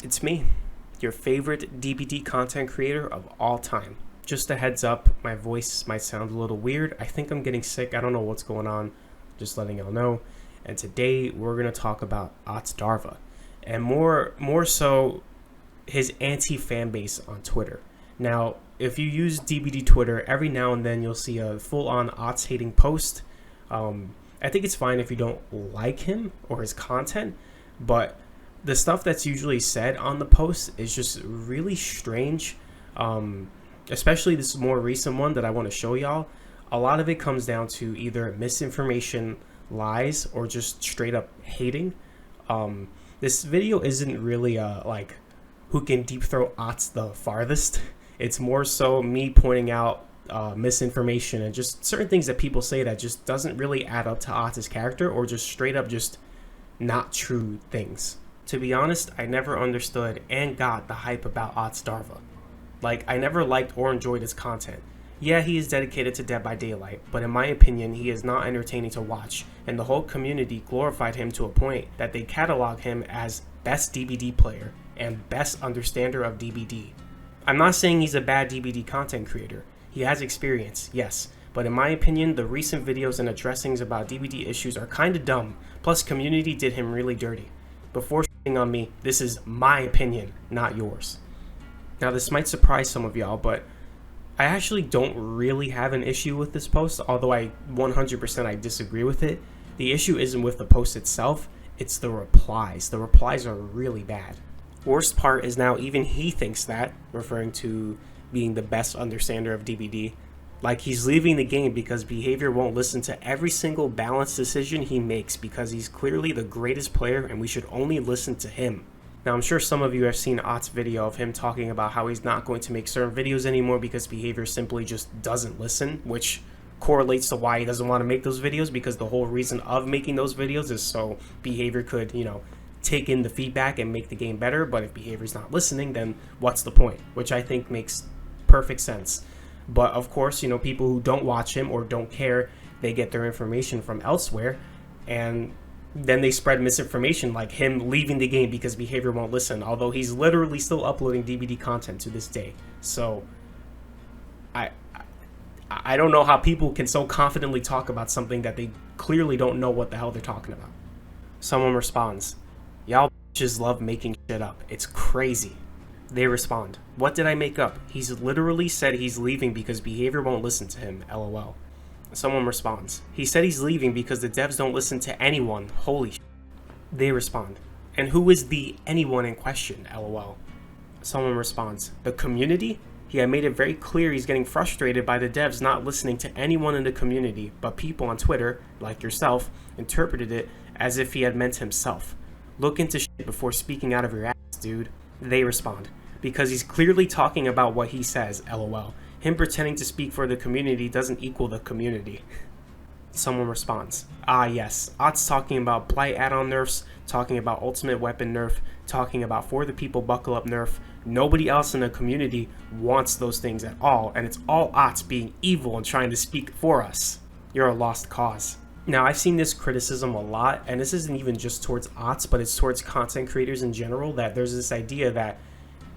It's me, your favorite DBD content creator of all time. Just a heads up, my voice might sound a little weird. I think I'm getting sick. I don't know what's going on. Just letting y'all know. And today we're going to talk about Otzdarva. And more so his anti-fan base on Twitter. Now, if you use DBD Twitter, every now and then you'll see a full-on Otz hating post. I think it's fine if you don't like him or his content, but the stuff that's usually said on the post is just really strange. Especially this more recent one that I want to show y'all. A lot of it comes down to either misinformation, lies, or just straight up hating. This video isn't really like who can deep throat Otz the farthest. It's more so me pointing out misinformation and just certain things that people say that just doesn't really add up to Otz's character, or just straight up just not true things. To be honest, I never understood and got the hype about Otzdarva. Like, I never liked or enjoyed his content. Yeah, he is dedicated to Dead by Daylight, but in my opinion, he is not entertaining to watch, and the whole community glorified him to a point that they catalog him as best DBD player and best understander of DBD. I'm not saying he's a bad DBD content creator. He has experience, yes, but in my opinion, the recent videos and addressings about DBD issues are kinda dumb, plus community did him really dirty. Before shitting on me, this is my opinion, not yours. Now, this might surprise some of y'all, but I actually don't really have an issue with this post, although I 100% disagree with it. The issue isn't with the post itself, it's the replies. The replies are really bad. Worst part is now even he thinks that, referring to being the best understander of DBD, like he's leaving the game because Behavior won't listen to every single balanced decision he makes because he's clearly the greatest player and we should only listen to him. Now, I'm sure some of you have seen Otz's video of him talking about how he's not going to make certain videos anymore because Behavior simply just doesn't listen, which correlates to why he doesn't want to make those videos, because the whole reason of making those videos is so Behavior could, take in the feedback and make the game better. But if Behavior's not listening, then what's the point? Which I think makes perfect sense. But of course, people who don't watch him or don't care, they get their information from elsewhere, and then they spread misinformation like him leaving the game because Behavior won't listen, although he's literally still uploading DBD content to this day. So I don't know how people can so confidently talk about something that they clearly don't know what the hell they're talking about. Someone responds, "Y'all bitches love making shit up. It's crazy." They respond, "What did I make up? He's literally said he's leaving because Behavior won't listen to him, lol." Someone responds, "He said he's leaving because the devs don't listen to anyone, holy shit." They respond, "And who is the anyone in question, lol?" Someone responds, "The community? He had made it very clear he's getting frustrated by the devs not listening to anyone in the community, but people on Twitter, like yourself, interpreted it as if he had meant himself. Look into shit before speaking out of your ass, dude." They respond, "Because he's clearly talking about what he says, lol. Him pretending to speak for the community doesn't equal the community." Someone responds, "Ah yes, Otz talking about Blight add-on nerfs, talking about Ultimate Weapon nerf, talking about For the People Buckle Up nerf. Nobody else in the community wants those things at all, and it's all Otz being evil and trying to speak for us. You're a lost cause." Now, I've seen this criticism a lot, and this isn't even just towards Otz, but it's towards content creators in general, that there's this idea that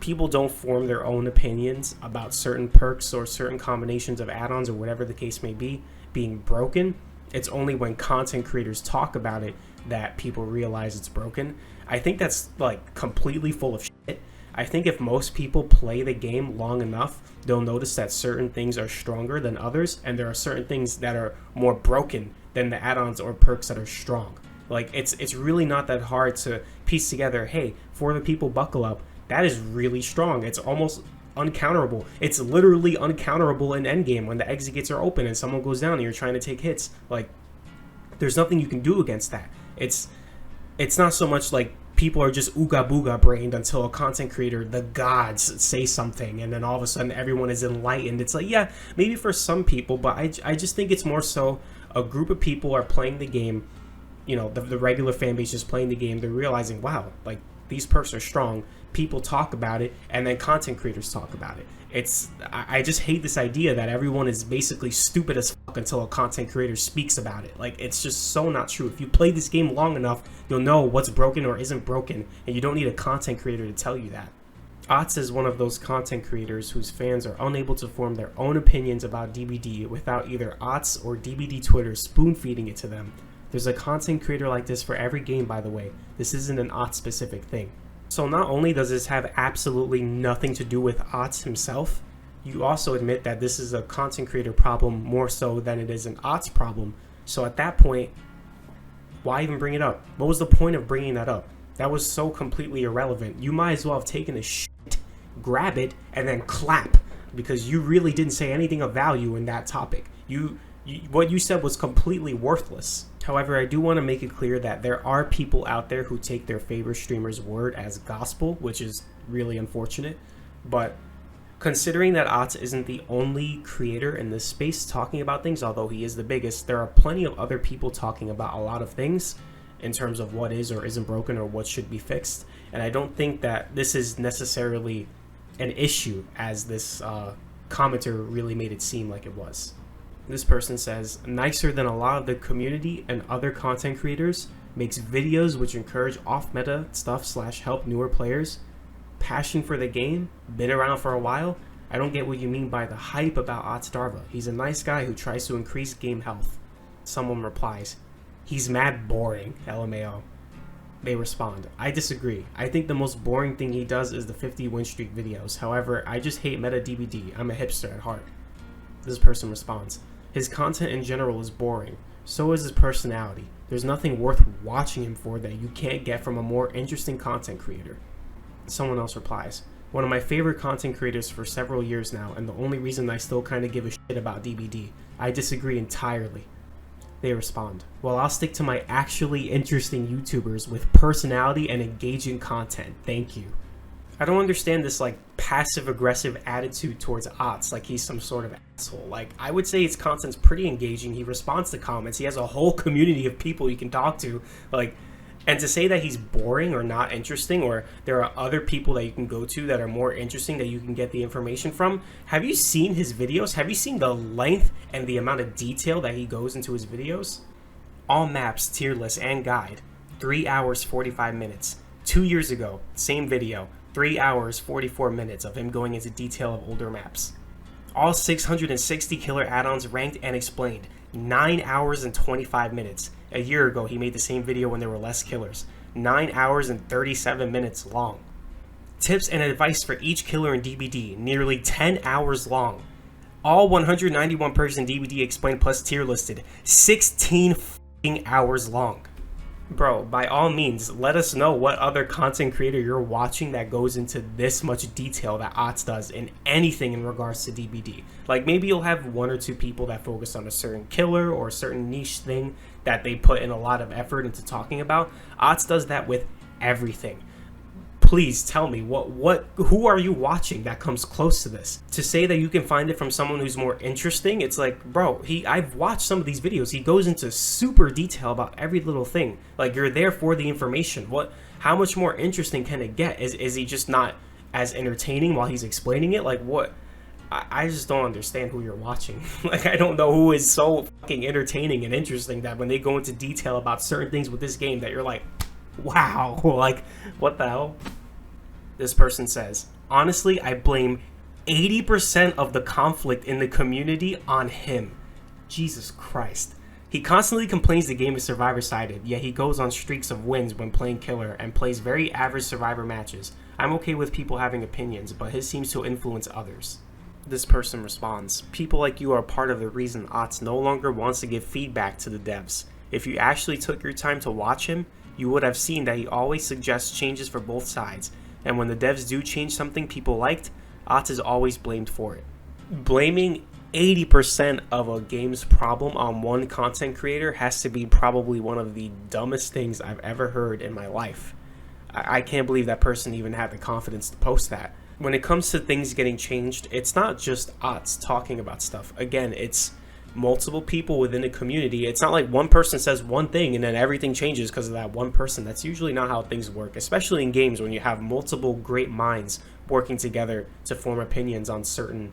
people don't form their own opinions about certain perks or certain combinations of add-ons or whatever the case may be being broken. It's only when content creators talk about it that people realize it's broken. I think that's like completely full of shit. I think if most people play the game long enough, they'll notice that certain things are stronger than others, and there are certain things that are more broken than the add-ons or perks that are strong. Like, it's really not that hard to piece together, hey, For the People Buckle Up, that is really strong. It's almost uncounterable. It's literally uncounterable in endgame when the exit gates are open and someone goes down and you're trying to take hits. Like, there's nothing you can do against that. It's not so much like people are just ooga booga brained until a content creator, the gods, say something, and then all of a sudden everyone is enlightened. It's like, yeah, maybe for some people, but I just think it's more so a group of people are playing the game, the regular fan base is playing the game, they're realizing, wow, like, these perks are strong, people talk about it, and then content creators talk about it. I just hate this idea that everyone is basically stupid as fuck until a content creator speaks about it. Like, it's just so not true. If you play this game long enough, you'll know what's broken or isn't broken, and you don't need a content creator to tell you that. Otz is one of those content creators whose fans are unable to form their own opinions about DBD without either Otz or DBD Twitter spoon-feeding it to them. There's a content creator like this for every game, by the way. This isn't an Otz-specific thing. So not only does this have absolutely nothing to do with Otz himself, you also admit that this is a content creator problem more so than it is an Otz problem. So at that point, why even bring it up? What was the point of bringing that up? That was so completely irrelevant. You might as well have taken a shit, grab it, and then clap, because you really didn't say anything of value in that topic. What you said was completely worthless. However, I do want to make it clear that there are people out there who take their favorite streamer's word as gospel, which is really unfortunate. But considering that Otz isn't the only creator in this space talking about things, although he is the biggest, there are plenty of other people talking about a lot of things in terms of what is or isn't broken or what should be fixed. And I don't think that this is necessarily an issue as this commenter really made it seem like it was. This person says, nicer than a lot of the community and other content creators, makes videos which encourage off-meta stuff / help newer players, passion for the game, been around for a while. I don't get what you mean by the hype about Otzdarva. He's a nice guy who tries to increase game health. Someone replies, he's mad boring, LMAO. They respond, I disagree. I think the most boring thing he does is the 50 win streak videos. However, I just hate meta DBD. I'm a hipster at heart. This person responds, his content in general is boring. So is his personality. There's nothing worth watching him for that you can't get from a more interesting content creator. Someone else replies, one of my favorite content creators for several years now, and the only reason I still kind of give a shit about DBD. I disagree entirely. They respond, well, I'll stick to my actually interesting YouTubers with personality and engaging content. Thank you. I don't understand this like passive-aggressive attitude towards Otz, like he's some sort of asshole. Like, I would say his content's pretty engaging. He responds to comments. He has a whole community of people you can talk to. Like, and to say that he's boring or not interesting, or there are other people that you can go to that are more interesting that you can get the information from. Have you seen his videos? Have you seen the length and the amount of detail that he goes into his videos? All maps, tier list, and guide. 3 hours, 45 minutes. 2 years ago, same video. 3 hours, 44 minutes of him going into detail of older maps. All 660 killer add-ons ranked and explained. 9 hours and 25 minutes. A year ago, he made the same video when there were less killers. 9 hours and 37 minutes long. Tips and advice for each killer in DBD, nearly 10 hours long. All 191 person DBD explained plus tier listed, 16 f***ing hours long. Bro, by all means, let us know what other content creator you're watching that goes into this much detail that Otz does in anything in regards to DBD. Like, maybe you'll have 1 or 2 people that focus on a certain killer or a certain niche thing that they put in a lot of effort into talking about. Otz does that with everything. Please tell me, who are you watching that comes close to this? To say that you can find it from someone who's more interesting, it's like, bro, I've watched some of these videos. He goes into super detail about every little thing. Like, you're there for the information. How much more interesting can it get? Is he just not as entertaining while he's explaining it? Like, what? I just don't understand who you're watching. Like, I don't know who is so fucking entertaining and interesting that when they go into detail about certain things with this game that you're like, wow, like, what the hell? This person says, honestly, I blame 80% of the conflict in the community on him. Jesus Christ. He constantly complains the game is survivor-sided, yet he goes on streaks of wins when playing killer and plays very average survivor matches. I'm okay with people having opinions, but his seems to influence others. This person responds, people like you are part of the reason Otz no longer wants to give feedback to the devs. If you actually took your time to watch him, you would have seen that he always suggests changes for both sides. And when the devs do change something people liked, Otz is always blamed for it. Blaming 80% of a game's problem on one content creator has to be probably one of the dumbest things I've ever heard in my life. I can't believe that person even had the confidence to post that. When it comes to things getting changed, it's not just Otz talking about stuff. Again, it's multiple people within the community. It's not like one person says one thing and then everything changes because of that one person. That's usually not how things work, especially in games when you have multiple great minds working together to form opinions on certain,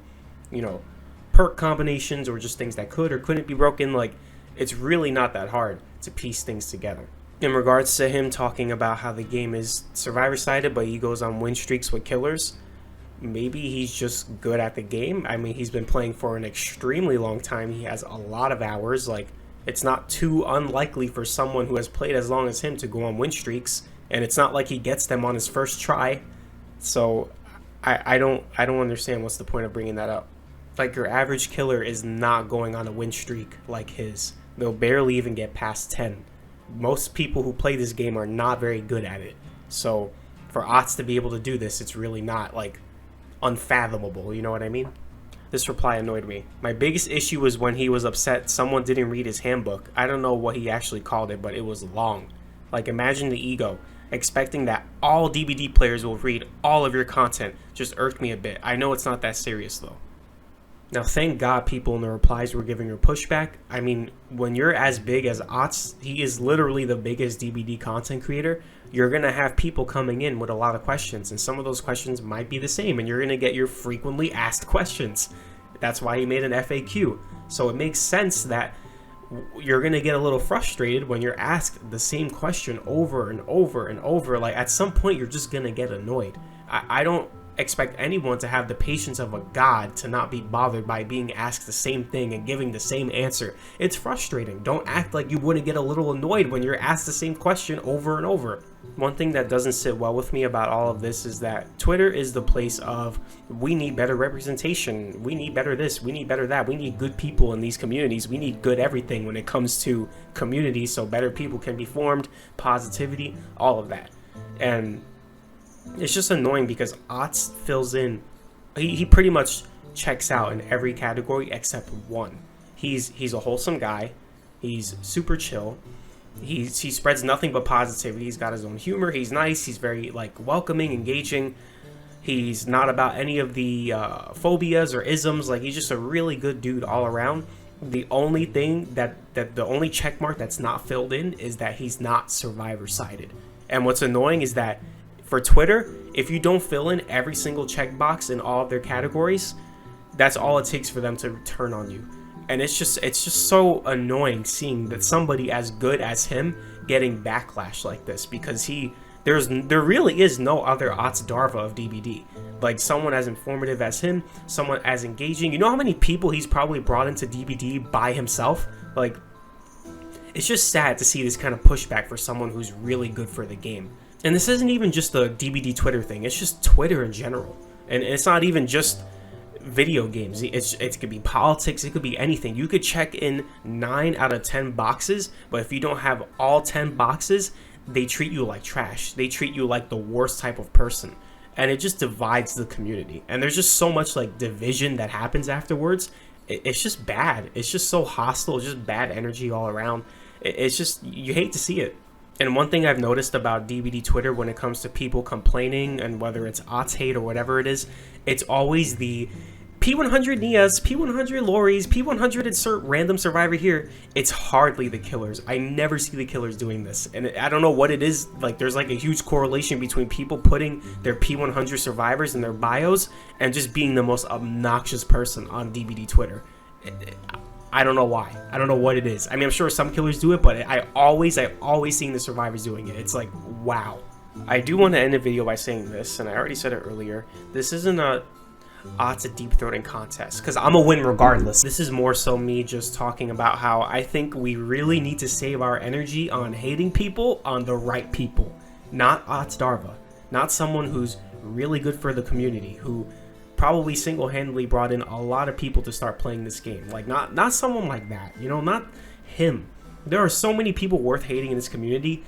perk combinations or just things that could or couldn't be broken. Like, it's really not that hard to piece things together. In regards to him talking about how the game is survivor-sided, but he goes on win streaks with killers, maybe he's just good at the game. I mean, he's been playing for an extremely long time. He has a lot of hours. Like, it's not too unlikely for someone who has played as long as him to go on win streaks, and it's not like he gets them on his first try. So I don't understand what's the point of bringing that up. Like, your average killer is not going on a win streak like his. They'll barely even get past 10. Most people who play this game are not very good at it. So for Otz to be able to do this, it's really not, like, unfathomable. You know what I mean? This reply annoyed me. My biggest issue was when he was upset someone didn't read his handbook. I don't know what he actually called it, but it was long. Like, imagine the ego. Expecting that all DBD players will read all of your content just irked me a bit. I know it's not that serious, though. Now, thank God people in the replies were giving her pushback. I mean, when you're as big as Otz, he is literally the biggest DBD content creator, you're going to have people coming in with a lot of questions, and some of those questions might be the same, and you're going to get your frequently asked questions. That's why he made an FAQ. So it makes sense that you're going to get a little frustrated when you're asked the same question over and over and over. Like, at some point, you're just going to get annoyed. I don't expect anyone to have the patience of a god to not be bothered by being asked the same thing and giving the same answer. It's frustrating. Don't act like you wouldn't get a little annoyed when you're asked the same question over and over. One thing that doesn't sit well with me about all of this is that Twitter is the place of, we need better representation, we need better this, we need better that, we need good people in these communities, we need good everything when it comes to communities so better people can be formed, positivity, all of that. And it's just annoying because Otz fills in, he pretty much checks out in every category except one. He's a wholesome guy, he's super chill, he spreads nothing but positivity, he's got his own humor, he's nice, he's very, like, welcoming, engaging, he's not about any of the phobias or isms. Like, he's just a really good dude all around. The only thing that the only check mark that's not filled in is that he's not survivor sided. And what's annoying is that for Twitter, if you don't fill in every single checkbox in all of their categories, that's all it takes for them to turn on you. And it's just so annoying seeing that somebody as good as him getting backlash like this, because there really is no other Otzdarva of DBD. Like, someone as informative as him, someone as engaging. You know how many people he's probably brought into DBD by himself? Like, it's just sad to see this kind of pushback for someone who's really good for the game. And this isn't even just the DBD Twitter thing, it's just Twitter in general. And it's not even just video games, it could be politics, it could be anything. You could check in 9 out of 10 boxes, but if you don't have all 10 boxes, they treat you like trash. They treat you like the worst type of person. And it just divides the community. And there's just so much, like, division that happens afterwards. It's just bad. It's just so hostile, it's just bad energy all around. It's just, you hate to see it. And one thing I've noticed about DBD Twitter when it comes to people complaining, and whether it's Otz hate or whatever it is, it's always the P100 Nias, P100 Loris, P100 insert random survivor here. It's hardly the killers. I never see the killers doing this. And I don't know what it is. Like, there's like a huge correlation between people putting their P100 survivors in their bios and just being the most obnoxious person on DBD Twitter. I don't know why. I don't know what it is. I mean, I'm sure some killers do it, but I always seeing the survivors doing it. It's like, wow. I do want to end the video by saying this, and I already said it earlier. This isn't a Otz deep throating contest, because I'm a win regardless. This is more so me just talking about how I think we really need to save our energy on hating people on the right people. Not Otzdarva. Not someone who's really good for the community, who probably single-handedly brought in a lot of people to start playing this game. Like, not someone like that, you know, not him. There are so many people worth hating in this community.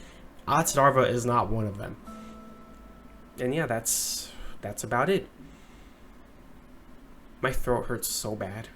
Otzdarva is not one of them. And yeah, that's about it. My throat hurts so bad.